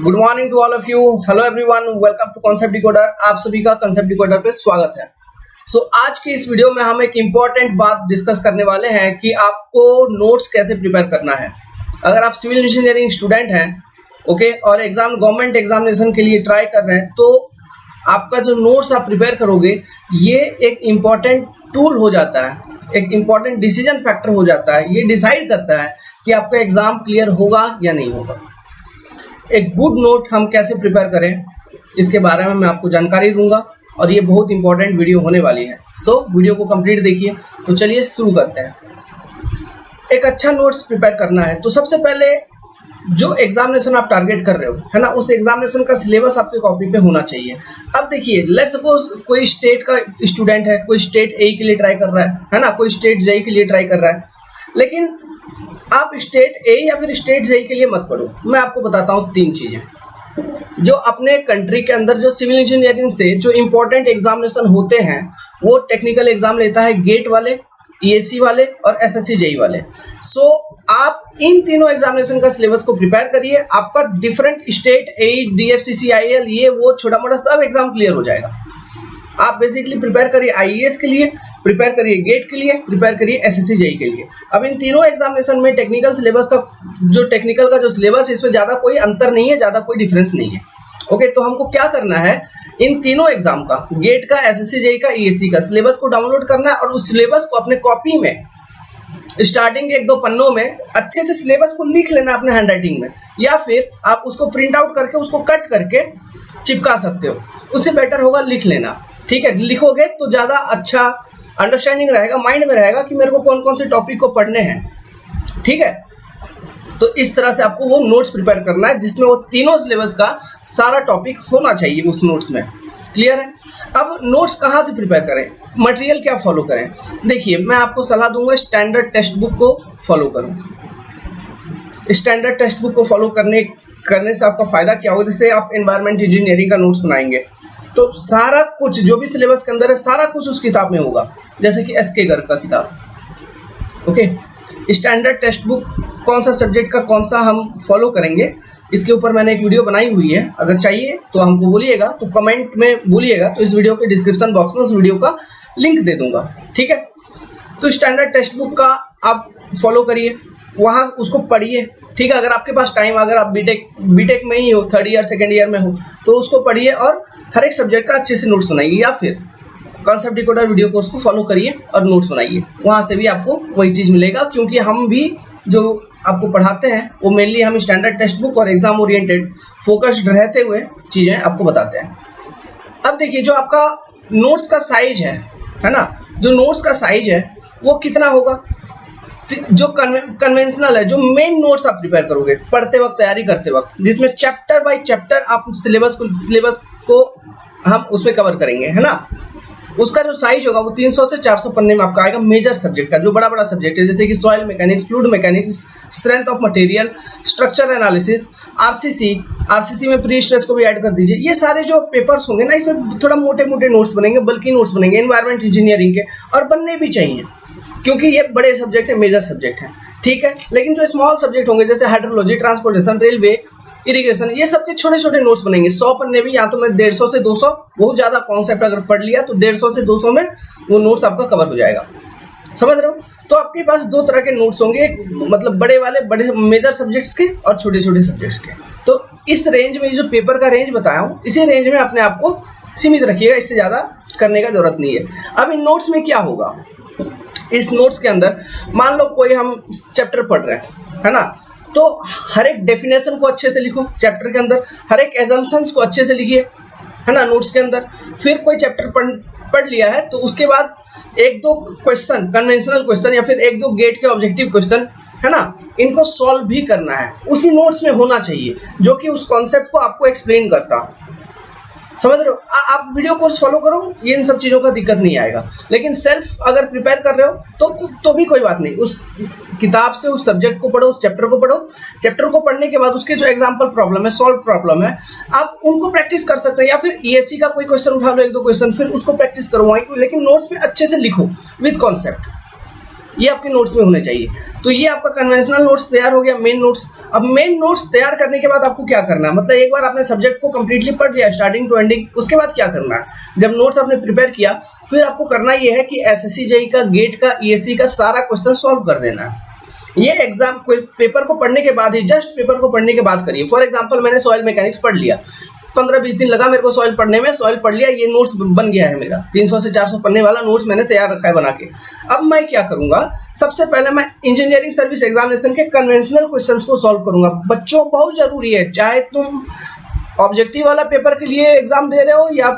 Good morning to all of you. Hello everyone, welcome to concept decoder. आप सभी का concept decoder पे स्वागत है। आज की इस वीडियो में हम एक इम्पॉर्टेंट बात डिस्कस करने वाले हैं कि आपको नोट्स कैसे प्रिपेयर करना है। अगर आप सिविल इंजीनियरिंग स्टूडेंट हैं ओके और गवर्नमेंट एग्जामिनेशन के लिए ट्राई कर रहे हैं तो आपका जो नोट्स आप प्रिपेयर करोगे ये एक इम्पॉर्टेंट टूल हो जाता है, एक इम्पॉर्टेंट डिसीजन फैक्टर हो जाता है। ये डिसाइड करता है कि आपका एग्जाम क्लियर होगा या नहीं होगा। एक गुड नोट हम कैसे प्रिपेयर करें इसके बारे में मैं आपको जानकारी दूंगा और ये बहुत इंपॉर्टेंट वीडियो होने वाली है। वीडियो को कंप्लीट देखिए। तो चलिए शुरू करते हैं। एक अच्छा नोट्स प्रिपेयर करना है तो सबसे पहले जो एग्जामिनेशन आप टारगेट कर रहे हो है ना, उस एग्जामिनेशन का सिलेबस आपके कॉपी पे होना चाहिए। अब देखिए, लेट सपोज कोई स्टेट का स्टूडेंट है, कोई स्टेट ए के लिए ट्राई कर रहा है ना, कोई स्टेट जेई के लिए ट्राई कर रहा है, लेकिन आप स्टेट ए या फिर स्टेट जेई के लिए मत पढ़ो। मैं आपको बताता हूँ तीन चीजें जो अपने कंट्री के अंदर जो सिविल इंजीनियरिंग से जो इंपॉर्टेंट एग्जामिनेशन होते हैं वो टेक्निकल एग्जाम लेता है गेट वाले, ईएससी वाले और एसएससी जेई वाले। आप इन तीनों एग्जामिनेशन का सिलेबस को प्रिपेयर करिए। आपका different state A, DFCC, IL, ये वो छोटा मोटा सब एग्जाम क्लियर हो जाएगा। आप बेसिकली प्रिपेयर करिए आईएएस के लिए, प्रिपेयर करिए गेट के लिए, प्रिपेयर करिए एसएससी जेई के लिए। अब इन तीनों एग्जामिनेशन में टेक्निकल सिलेबस का जो सिलेबस है इसमें ज्यादा कोई अंतर नहीं है, ज्यादा कोई डिफरेंस नहीं है। ओके, तो हमको क्या करना है, इन तीनों एग्जाम का, गेट का, एसएससी जेई का, ईएससी का सिलेबस को डाउनलोड करना है और उस सिलेबस को अपने कॉपी में स्टार्टिंग एक दो पन्नों में अच्छे से सिलेबस को लिख लेना अपने हैंडराइटिंग में, या फिर आप उसको प्रिंट आउट करके उसको कट करके चिपका सकते हो। उससे बेटर होगा लिख लेना। ठीक है, लिखोगे तो ज्यादा अच्छा अंडरस्टैंडिंग रहेगा, माइंड में रहेगा कि मेरे को कौन कौन से टॉपिक को पढ़ने हैं। ठीक है, तो इस तरह से आपको वो नोट्स प्रिपेयर करना है जिसमें वो तीनों सिलेबस का सारा टॉपिक होना चाहिए उस नोट्स में। क्लियर है? अब नोट्स कहाँ से प्रिपेयर करें, मटेरियल क्या फॉलो करें? देखिए, मैं आपको सलाह दूंगा स्टैंडर्ड टेक्स्ट बुक को फॉलो करो। स्टैंडर्ड टेक्स्ट बुक को फॉलो करने से आपका फायदा क्या होगा, जैसे आप एनवायरमेंट इंजीनियरिंग का नोट्स बनाएंगे तो सारा कुछ जो भी सिलेबस के अंदर है सारा कुछ उस किताब में होगा, जैसे कि एसके गर्ग का किताब। ओके, स्टैंडर्ड टेक्स्ट बुक कौन सा सब्जेक्ट का कौन सा हम फॉलो करेंगे इसके ऊपर मैंने एक वीडियो बनाई हुई है। अगर चाहिए तो हमको बोलिएगा, तो कमेंट में बोलिएगा, तो इस वीडियो के डिस्क्रिप्शन बॉक्स में उस वीडियो का लिंक दे दूंगा। ठीक है, तो स्टैंडर्ड टेक्स्ट बुक का आप फॉलो करिए, वहाँ उसको पढ़िए। ठीक है, अगर आपके पास टाइम, अगर आप बीटेक में ही हो, थर्ड ईयर सेकेंड ईयर में हो, तो उसको पढ़िए और हर एक सब्जेक्ट का अच्छे से नोट्स बनाइए, या फिर कॉन्सेप्ट डिकोडर वीडियो कोर्स को फॉलो करिए और नोट्स बनाइए। वहाँ से भी आपको वही चीज़ मिलेगा, क्योंकि हम भी जो आपको पढ़ाते हैं वो मेनली हम स्टैंडर्ड टेक्स्ट बुक और एग्जाम ओरिएंटेड फोकस्ड रहते हुए चीज़ें आपको बताते हैं। अब देखिए, जो आपका नोट्स का साइज है ना, जो नोट्स का साइज है वो कितना होगा, जो कन्वेंशनल है, जो मेन नोट्स आप प्रिपेयर करोगे पढ़ते वक्त, तैयारी करते वक्त, जिसमें चैप्टर बाय चैप्टर आप सिलेबस को हम उसमें कवर करेंगे, है ना, उसका जो साइज होगा वो 300 से 400 पन्ने में आपका आएगा। मेजर सब्जेक्ट का, जो बड़ा बड़ा सब्जेक्ट है, जैसे कि soil mechanics, fluid mechanics, strength of material, structure analysis, RCC में प्री स्ट्रेस को भी ऐड कर दीजिए। ये सारे जो पेपर्स होंगे ना, इसमें थोड़ा मोटे मोटे नोट्स बनेंगे, बल्कि नोट्स बनेंगे एनवायरमेंट इंजीनियरिंग के, और बनने भी चाहिए क्योंकि ये बड़े सब्जेक्ट है, मेजर सब्जेक्ट है। ठीक है, लेकिन जो स्मॉल सब्जेक्ट होंगे जैसे हाइड्रोलॉजी, ट्रांसपोर्टेशन, रेलवे, इरिगेशन, ये सबके छोटे छोटे नोट्स बनेंगे। 100 पन्ने भी, या तो मैं 150 से 200, बहुत ज्यादा कॉन्सेप्ट अगर पढ़ लिया तो 150 से 200 में वो नोट्स आपका कवर हो जाएगा। समझ रहे हो? तो आपके पास दो तरह के नोट्स होंगे, मतलब बड़े वाले, बड़े मेजर सब्जेक्ट्स के और छोटे छोटे सब्जेक्ट्स के। तो इस रेंज में, जो पेपर का रेंज बताया हूँ, इसी रेंज में अपने आप को सीमित रखिएगा, इससे ज्यादा करने का जरूरत नहीं है। अब इन नोट्स में क्या होगा, इस नोट्स के अंदर मान लो कोई हम चैप्टर पढ़ रहे हैं, है ना, तो हर एक डेफिनेशन को अच्छे से लिखो चैप्टर के अंदर, हर एक एजम्पशंस को अच्छे से लिखिए, है ना, नोट्स के अंदर। फिर कोई चैप्टर पढ़ लिया है तो उसके बाद एक दो क्वेश्चन, कन्वेंशनल क्वेश्चन या फिर एक दो गेट के ऑब्जेक्टिव क्वेश्चन, है ना, इनको सॉल्व भी करना है, उसी नोट्स में होना चाहिए, जो कि उस कॉन्सेप्ट को आपको एक्सप्लेन करता हो। समझ रहे हो? आप वीडियो कोर्स फॉलो करो, ये इन सब चीज़ों का दिक्कत नहीं आएगा। लेकिन सेल्फ अगर प्रिपेयर कर रहे हो तो भी कोई बात नहीं, उस किताब से उस सब्जेक्ट को पढ़ो, उस चैप्टर को पढ़ो। चैप्टर को पढ़ने के बाद उसके जो एग्जाम्पल प्रॉब्लम है, सॉल्व प्रॉब्लम है, आप उनको प्रैक्टिस कर सकते हैं, या फिर ईएससी का कोई क्वेश्चन उठा लो, एक दो क्वेश्चन, फिर उसको प्रैक्टिस करो वहीं, लेकिन नोट्स में अच्छे से लिखो विद कॉन्सेप्ट। ये आपके नोट्स में होने चाहिए। तो ये आपका कन्वेंशनल नोट्स तैयार हो गया, मेन नोट्स। अब मेन नोट्स तैयार करने के बाद आपको क्या करना है, मतलब एक बार आपने सब्जेक्ट को कंप्लीटली पढ़ लिया स्टार्टिंग टू एंडिंग, उसके बाद क्या करना है, जब नोट्स आपने प्रिपेयर किया फिर आपको करना ये है कि एसएससी जेईई का, गेट का, ईएससी का सारा क्वेश्चन सॉल्व कर देना है। ये एग्जाम पेपर को पढ़ने के बाद ही, जस्ट पेपर को पढ़ने के बाद करिए। फॉर एग्जांपल मैंने सॉइल मैकेनिक्स पढ़ लिया, 15-20 दिन लगा मेरे को सॉइल पढ़ने में, सॉइल पढ़ लिया, ये नोट्स बन गया है मेरा 300 से 400 पन्ने वाला नोट्स मैंने तैयार रखा है बना के। अब मैं क्या करूंगा, सबसे पहले मैं इंजीनियरिंग सर्विस एग्जामिनेशन के कन्वेंशनल क्वेश्चंस को सॉल्व करूंगा। बच्चों बहुत जरूरी है, चाहे तुम ऑब्जेक्टिव वाला पेपर के लिए एग्जाम दे रहे हो या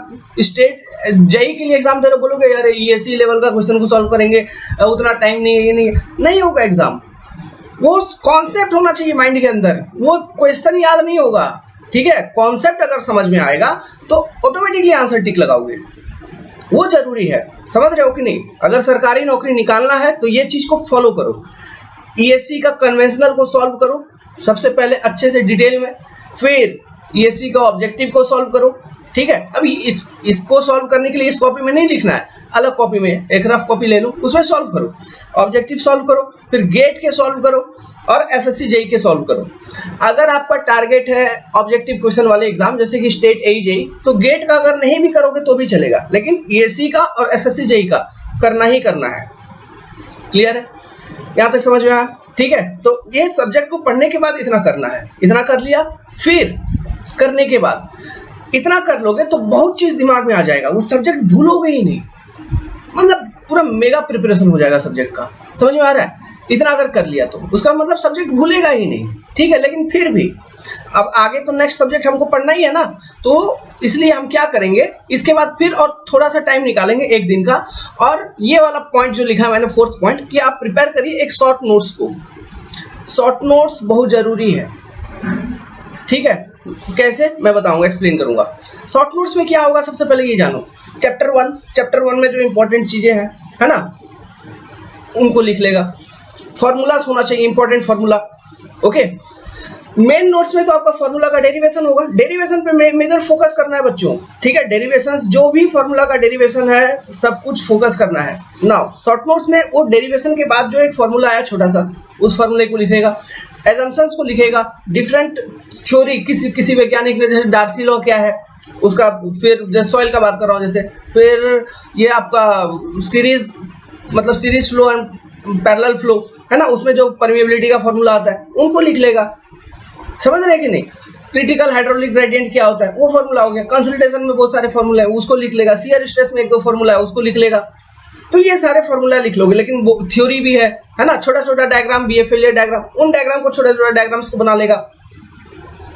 स्टेट जेईई के लिए एग्जाम दे रहे हो, बोलोगे यार ईएससी लेवल का क्वेश्चन को सॉल्व करेंगे, उतना टाइम नहीं है, ये नहीं होगा एग्जाम। वो कॉन्सेप्ट होना चाहिए माइंड के अंदर, वो क्वेश्चन याद नहीं होगा, ठीक है। कॉन्सेप्ट अगर समझ में आएगा तो ऑटोमेटिकली आंसर टिक लगाओगे, वो जरूरी है। समझ रहे हो कि नहीं? अगर सरकारी नौकरी निकालना है तो ये चीज को फॉलो करो। ईएससी का कन्वेंशनल को सॉल्व करो सबसे पहले अच्छे से डिटेल में, फिर ईएससी का ऑब्जेक्टिव को सॉल्व करो, ठीक है। अभी इसको सॉल्व करने के लिए इस कॉपी में नहीं लिखना है, अलग कॉपी में एक रफ कॉपी ले लो, उसमें सॉल्व करो, ऑब्जेक्टिव सॉल्व करो, फिर गेट के सॉल्व करो और एसएससी जेईई के सॉल्व करो। अगर आपका टारगेट है ऑब्जेक्टिव क्वेश्चन वाले एग्जाम जैसे कि स्टेट एई जेईई, तो गेट का अगर नहीं भी करोगे तो भी चलेगा, लेकिन ईएससी का और एसएससी जेईई का करना ही करना है। क्लियर है? यहां तक समझ में आया? ठीक है। तो ये सब्जेक्ट को पढ़ने के बाद इतना करना है, इतना कर लिया, फिर करने के बाद इतना कर लोगे तो बहुत चीज दिमाग में आ जाएगा, वो सब्जेक्ट भूलोगे ही नहीं, मतलब पूरा मेगा प्रिपरेशन हो जाएगा सब्जेक्ट का। समझ में आ रहा है? इतना अगर कर लिया तो उसका मतलब सब्जेक्ट भूलेगा ही नहीं, ठीक है। लेकिन फिर भी अब आगे तो नेक्स्ट सब्जेक्ट हमको पढ़ना ही है ना, तो इसलिए हम क्या करेंगे, इसके बाद फिर और थोड़ा सा टाइम निकालेंगे एक दिन का, और ये वाला पॉइंट जो लिखा है मैंने 4th पॉइंट, कि आप प्रिपेयर करिए एक शॉर्ट नोट्स को। शॉर्ट नोट्स बहुत जरूरी है, ठीक है। कैसे मैं बताऊंगा, एक्सप्लेन करूंगा। शॉर्ट नोट्स में क्या होगा, सबसे पहले ये जानो, चैप्टर 1 में जो इंपॉर्टेंट चीजें हैं, है ना, उनको लिख लेगा। फॉर्मूलाज होना चाहिए, important formula, okay. Main notes में तो आपका फॉर्मूला का डेरिवेशन होगा, डेरिवेशन पे मेजर फोकस करना है बच्चों, ठीक है। डेरिवेशन जो भी फॉर्मूला का डेरिवेशन है सब कुछ फोकस करना है। नाउ शॉर्ट नोट्स में वो डेरिवेशन के बाद जो एक फॉर्मूला आया छोटा सा, उस फॉर्मूले को लिखेगा, एजम्पशंस को लिखेगा, डिफरेंट थ्योरी किसी वैज्ञानिक ने, जैसे डार्सी लॉ क्या है उसका, फिर जैसे सॉइल का बात कर रहा हूँ जैसे, फिर ये आपका सीरीज, मतलब series flow and parallel flow है ना, उसमें जो परमिएबिलिटी का फॉर्मूला आता है उनको लिख लेगा। समझ रहे हैं कि नहीं? क्रिटिकल हाइड्रोलिक ग्रेडियंट क्या होता है वो फॉर्मूला हो गया। कंसल्टेशन में बहुत सारे फॉर्मूला है, उसको लिख लेगा। शियर स्ट्रेस में 1-2 फॉर्मूला है, उसको लिख लेगा। तो ये सारे फॉर्मूला लिख लोगे, लेकिन थ्योरी भी है ना, छोटा छोटा डायग्राम भी है, फेलियर डायग्राम, उन डायग्राम को छोटा छोटा डायग्राम्स को बना लेगा।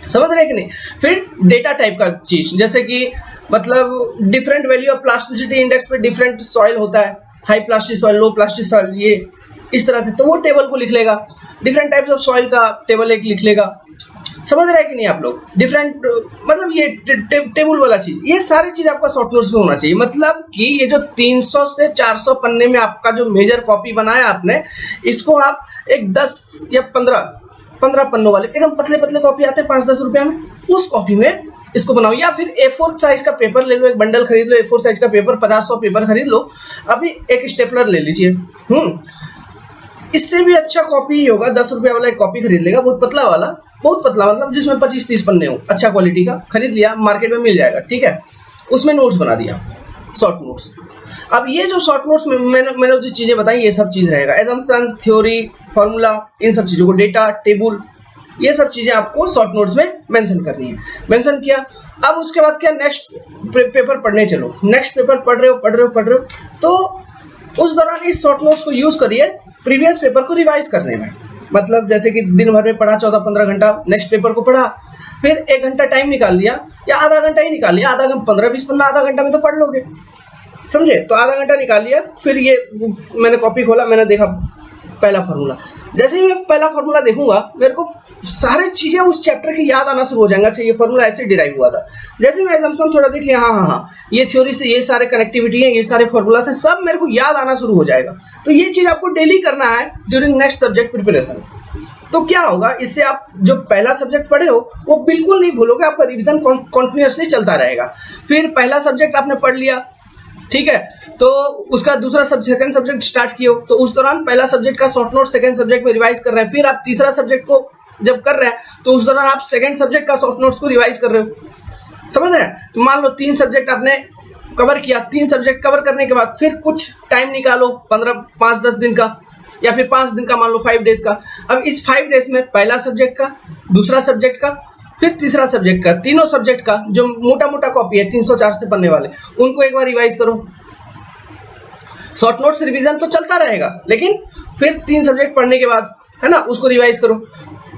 समझ रहे हैं कि नहीं? फिर डेटा टाइप का चीज, जैसे कि मतलब different value of plasticity index पे डिफरेंट सॉइल होता है, high plastic soil, low plastic soil, ये इस तरह से, तो वो टेबल को लिख लेगा। डिफरेंट टाइप्स ऑफ सॉइल का टेबल एक लिख लेगा। समझ रहे हैं कि नहीं आप लोग? डिफरेंट मतलब ये टेबल वाला चीज, ये सारी चीज आपका शॉर्ट नोट्स में होना चाहिए। मतलब कि ये जो 300 से 400 पन्ने में आपका जो मेजर कॉपी बनाया आपने, इसको आप एक 10 या 15 पन्नों वाले एकदम पतले पतले कॉपी आते हैं 5-10 रुपया में, उस कॉपी में इसको बनाओ। या फिर A4 साइज का पेपर ले लो, एक बंडल खरीद लो, A4 साइज का पेपर 50-100 पेपर खरीद लो। अभी एक स्टेपलर ले लीजिए, इससे भी अच्छा कॉपी ही होगा। 10 रुपया वाला एक कॉपी खरीद लेगा, बहुत पतला वाला, बहुत पतला, मतलब जिसमें 25-30 पन्ने हो, अच्छा क्वालिटी का खरीद लिया, मार्केट में मिल जाएगा, ठीक है। उसमें नोट्स बना दिया, शॉर्ट नोट्स। अब ये जो शॉर्ट नोट्स में मैंने जो चीजें बताई, ये सब चीज रहेगा, एजम्पशंस, थ्योरी, फॉर्मूला, इन सब चीजों को, डेटा, टेबल, ये सब चीजें आपको शॉर्ट नोट्स में मेंशन करनी है। मेंशन किया, अब उसके बाद क्या, नेक्स्ट पेपर पढ़ने चलो। नेक्स्ट पेपर पढ़ रहे हो, तो उस दौरान इस शॉर्ट नोट्स को यूज करिए प्रीवियस पेपर को रिवाइज करने में। मतलब जैसे कि दिन भर में पढ़ा 14-15 घंटा, नेक्स्ट पेपर को पढ़ा, फिर 1 घंटा टाइम निकाल लिया या आधा घंटा ही निकाल लिया, आधा घंटा 15-20 पन्ना आधा घंटा में तो पढ़ लोगे, समझे? तो आधा घंटा निकाल लिया, फिर ये मैंने कॉपी खोला, मैंने देखा पहला फॉर्मूला। जैसे ही मैं पहला फॉर्मूला देखूंगा, मेरे को सारी चीजें उस चैप्टर की याद आना शुरू हो जाएंगे। अच्छा, ये फॉर्मूला ऐसे डिराइव हुआ था। जैसे मैं एजम्पशन थोड़ा देख लिया, हाँ, ये थ्योरी से ये सारे कनेक्टिविटी है, ये सारे फॉर्मूला से सब मेरे को याद आना शुरू हो जाएगा। तो ये चीज आपको डेली करना है ड्यूरिंग नेक्स्ट सब्जेक्ट प्रिपरेशन। तो क्या होगा, इससे आप जो पहला सब्जेक्ट पढ़े हो वो बिल्कुल नहीं भूलोगे, आपका रिविजन कंटिन्यूअसली चलता रहेगा। फिर पहला सब्जेक्ट आपने पढ़ लिया, ठीक है, तो उसका दूसरा सेकंड सब्जेक्ट स्टार्ट किए हो, तो उस दौरान पहला सब्जेक्ट का शॉर्ट नोट सेकंड सब्जेक्ट में रिवाइज कर रहे हैं, फिर आप तीसरा सब्जेक्ट को जब कर रहे हैं तो उस दौरान आप सेकंड सब्जेक्ट का शॉर्ट नोट्स को रिवाइज कर रहे हो, समझ रहे हैं। तो मान लो 3 सब्जेक्ट आपने कवर किया, 3 सब्जेक्ट कवर करने के बाद फिर कुछ टाइम निकालो 5-10 दिन का, या फिर 5 दिन का, मान लो 5 डेज का। अब इस 5 डेज में पहला सब्जेक्ट का, दूसरा सब्जेक्ट का, फिर तीसरा सब्जेक्ट का, तीनों सब्जेक्ट का जो मोटा मोटा कॉपी है 304 से पढ़ने वाले, उनको एक बार रिवाइज करो। शॉर्ट नोट्स रिवीजन तो चलता रहेगा, लेकिन फिर 3 सब्जेक्ट पढ़ने के बाद, है ना, उसको रिवाइज करो,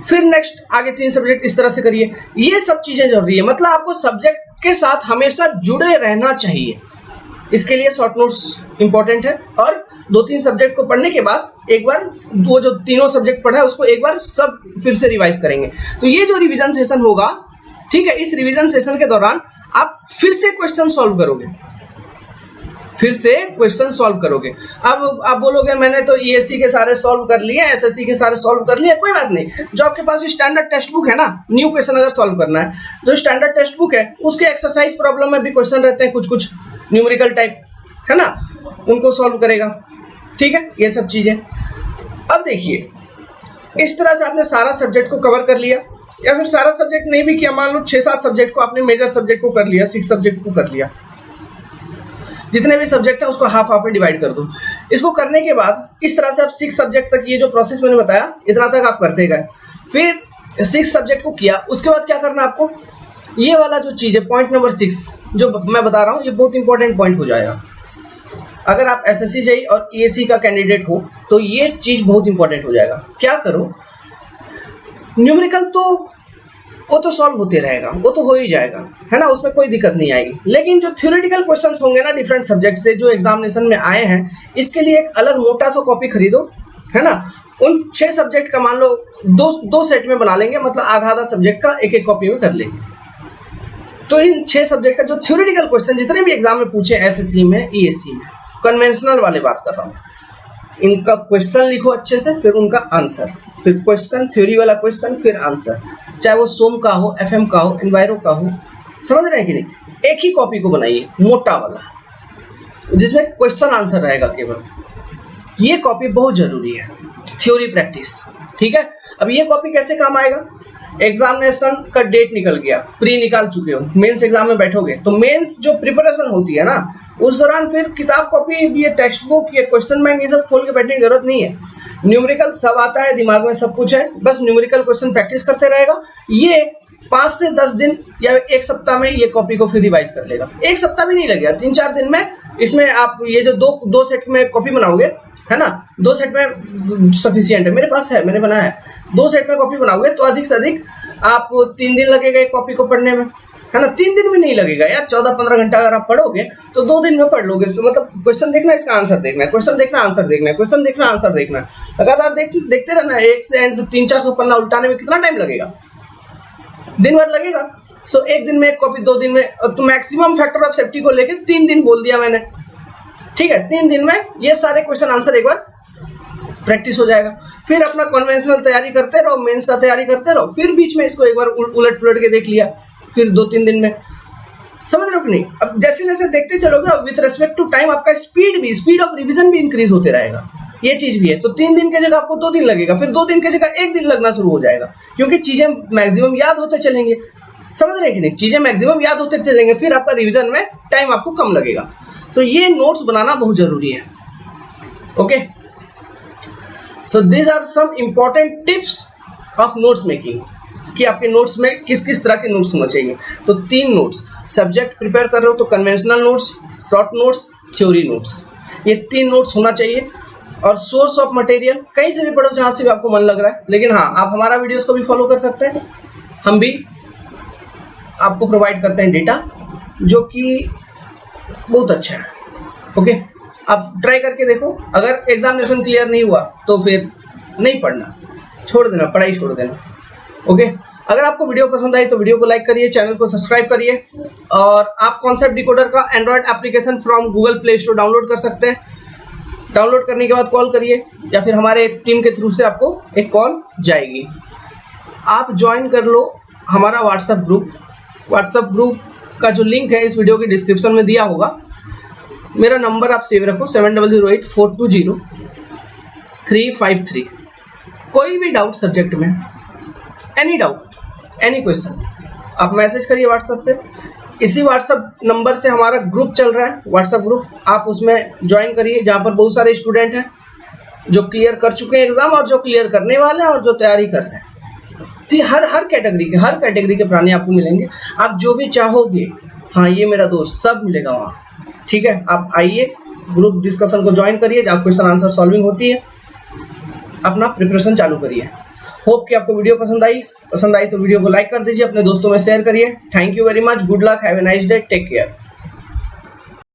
फिर नेक्स्ट आगे 3 सब्जेक्ट इस तरह से करिए। ये सब चीजें जरूरी है, मतलब आपको सब्जेक्ट के साथ हमेशा जुड़े रहना चाहिए। इसके लिए शॉर्ट नोट्स इंपॉर्टेंट है, और 2-3 सब्जेक्ट को पढ़ने के बाद एक बार वो जो तीनों सब्जेक्ट पढ़ा है उसको एक बार सब फिर से रिवाइज करेंगे। तो ये जो रिवीजन सेशन होगा, ठीक है, इस रिवीजन सेशन के दौरान आप फिर से क्वेश्चन सॉल्व करोगे, फिर से क्वेश्चन सॉल्व करोगे। अब आप बोलोगे मैंने तो ईएससी के सारे सॉल्व कर लिए, एसएससी के सारे सॉल्व कर लिए, कोई बात नहीं। जो आपके पास स्टैंडर्ड टेक्स्ट बुक है ना, न्यू क्वेश्चन अगर सॉल्व करना है, जो स्टैंडर्ड टेक्स्ट बुक है उसके एक्सरसाइज प्रॉब्लम में भी क्वेश्चन रहते हैं, कुछ न्यूमेरिकल टाइप, है ना, उनको सॉल्व करेगा, ठीक है, ये सब चीजें। अब देखिए, इस तरह से आपने सारा सब्जेक्ट को कवर कर लिया, या फिर सारा सब्जेक्ट नहीं भी किया, मान लो 6-7 सब्जेक्ट को आपने मेजर सब्जेक्ट को कर लिया, 6 सब्जेक्ट को कर लिया, जितने भी सब्जेक्ट है उसको हाफ हाफ में डिवाइड कर दो। इसको करने के बाद इस तरह से आप 6 सब्जेक्ट तक, ये जो प्रोसेस मैंने बताया इतना तक आप करते गए। फिर 6 सब्जेक्ट को किया, उसके बाद क्या करना आपको, ये वाला जो चीज है पॉइंट नंबर 6 जो मैं बता रहा हूँ, ये बहुत इंपॉर्टेंट पॉइंट हो जाएगा। अगर आप एसएससी जेईई और ईएससी का कैंडिडेट हो तो ये चीज बहुत इंपॉर्टेंट हो जाएगा। क्या करो, न्यूमेरिकल तो वो तो सॉल्व होते रहेगा, वो तो हो ही जाएगा, है ना, उसमें कोई दिक्कत नहीं आएगी। लेकिन जो थ्योरेटिकल क्वेश्चंस होंगे ना डिफरेंट सब्जेक्ट से जो एग्जामिनेशन में आए हैं, इसके लिए एक अलग मोटा सा कॉपी खरीदो, है ना। उन 6 सब्जेक्ट का मान लो दो सेट में बना लेंगे, मतलब आधा सब्जेक्ट का एक कॉपी में कर लेंगे। तो इन 6 सब्जेक्ट का जो थ्योरेटिकल क्वेश्चन जितने भी एग्जाम में पूछे, एसएससी में, ईएससी में, कन्वेंशनल वाले बात कर रहा हूँ, इनका क्वेश्चन लिखो अच्छे से, फिर उनका आंसर, फिर क्वेश्चन, थ्योरी वाला क्वेश्चन, फिर आंसर, चाहे वो सोम का हो, एफएम का हो, एनवायरो का हो, समझ रहे हैं कि नहीं। एक ही कॉपी को बनाइए मोटा वाला, जिसमें क्वेश्चन आंसर रहेगा केवल। ये कॉपी बहुत जरूरी है, थ्योरी प्रैक्टिस, ठीक है। अब ये कॉपी कैसे काम आएगा, एग्जामिनेशन का डेट निकल गया, प्री निकाल चुके हो, मेंस एग्जाम में बैठोगे तो मेंस जो प्रिपरेशन होती है ना, उस दौरान फिर किताब कॉपी, ये टेक्स्ट बुक, ये क्वेश्चन बैंक, ये सब खोल के बैठने की जरूरत नहीं है। न्यूमेरिकल सब आता है, दिमाग में सब कुछ है, बस न्यूमेरिकल क्वेश्चन प्रैक्टिस करते रहेगा। ये 5 से 10 दिन या 1 सप्ताह में ये कॉपी को फिर रिवाइज कर लेगा। 1 सप्ताह भी नहीं लगेगा, 3-4 दिन में इसमें आप ये जो दो सेट में कॉपी बनाओगे, है ना, 2 सेट में सफिशियंट है, मेरे पास है, मैंने बनाया है। 2 सेट में कॉपी बनाओगे तो अधिक से अधिक आपको 3 दिन लगेगा एक कॉपी को पढ़ने में, है ना। 3 दिन भी नहीं लगेगा यार, 14-15 घंटा अगर आप पढ़ोगे तो 2 दिन में पढ़ लोगे। तो मतलब क्वेश्चन देखना, इसका आंसर देखना है, क्वेश्चन देखना, आंसर देखना है, क्वेश्चन देखना, आंसर देखना है, लगातार देखते रहना है, एक से एंड 300-400 पन्ना उल्टाने में कितना टाइम लगेगा, दिन भर लगेगा। सो एक दिन में एक कॉपी, 2 दिन में, तो मैक्सिमम फैक्टर ऑफ सेफ्टी को लेकर 3 दिन बोल दिया मैंने, ठीक है। 3 दिन में ये सारे क्वेश्चन आंसर एक बार प्रैक्टिस हो जाएगा। फिर अपना कन्वेंशनल तैयारी करते रहो, मेंस का तैयारी करते रहो, फिर बीच में इसको एक बार उलट पुलट के देख लिया, फिर 2-3 दिन में, समझ रहे हो कि नहीं। अब जैसे जैसे देखते चलोगे, विद रेस्पेक्ट टू टाइम आपका स्पीड ऑफ रिवीजन भी इंक्रीज होते रहेगा, ये चीज भी है। तो 3 दिन की जगह आपको 2 दिन लगेगा, फिर 2 दिन की जगह 1 दिन लगना शुरू हो जाएगा, क्योंकि चीजें मैक्सिमम याद होते चलेंगे, समझ रहे हैं कि नहीं, चीजें मैक्सिमम याद होते चलेंगे, फिर आपका रिवीजन में टाइम आपको कम लगेगा। सो ये नोट्स बनाना बहुत जरूरी है, okay. So these are some important tips of notes making, कि आपके नोट्स में किस किस तरह के नोट्स होना चाहिए। तो 3 नोट्स, सब्जेक्ट प्रिपेयर कर रहे हो तो conventional notes, short notes, theory notes, ये 3 नोट्स होना चाहिए। और सोर्स ऑफ मटेरियल कहीं से भी पढ़ो जहां से भी आपको मन लग रहा है, लेकिन हाँ, आप हमारा वीडियोस को भी फॉलो कर सकते हैं, हम भी आपको प्रोवाइड करते हैं डेटा जो कि बहुत अच्छा है, ओके। आप ट्राई करके देखो, अगर एग्जामिनेशन क्लियर नहीं हुआ तो फिर नहीं पढ़ना, छोड़ देना, पढ़ाई छोड़ देना, ओके। अगर आपको वीडियो पसंद आई तो वीडियो को लाइक करिए, चैनल को सब्सक्राइब करिए, और आप कॉन्सेप्ट डिकोडर का Android application from Google play store download कर सकते हैं। डाउनलोड करने के बाद कॉल करिए, या फिर हमारे टीम के थ्रू से आपको एक कॉल जाएगी। आप ज्वाइन कर लो हमारा व्हाट्सएप ग्रुप का जो लिंक है इस वीडियो की डिस्क्रिप्शन में दिया होगा। मेरा नंबर आप सेव रखो 7008420353। कोई भी डाउट सब्जेक्ट में, एनी डाउट, एनी क्वेश्चन, आप मैसेज करिए व्हाट्सएप पे। इसी व्हाट्सएप नंबर से हमारा ग्रुप चल रहा है, व्हाट्सएप ग्रुप, आप उसमें ज्वाइन करिए, जहाँ पर बहुत सारे स्टूडेंट हैं जो क्लियर कर चुके हैं एग्जाम और जो क्लियर करने वाले हैं और जो तैयारी कर रहे हैं। तो हर कैटेगरी के प्राणी आपको मिलेंगे, आप जो भी चाहोगे। हाँ, ये मेरा दोस्त, सब मिलेगा वहाँ। ठीक है, आप आइए, ग्रुप डिस्कशन को ज्वाइन करिए, जहाँ क्वेश्चन आंसर सॉल्विंग होती है, अपना प्रिपरेशन चालू करिए। होप कि आपको वीडियो पसंद आई तो वीडियो को लाइक कर दीजिए, अपने दोस्तों में शेयर करिए। Thank you very much, good luck, have a nice day, take care.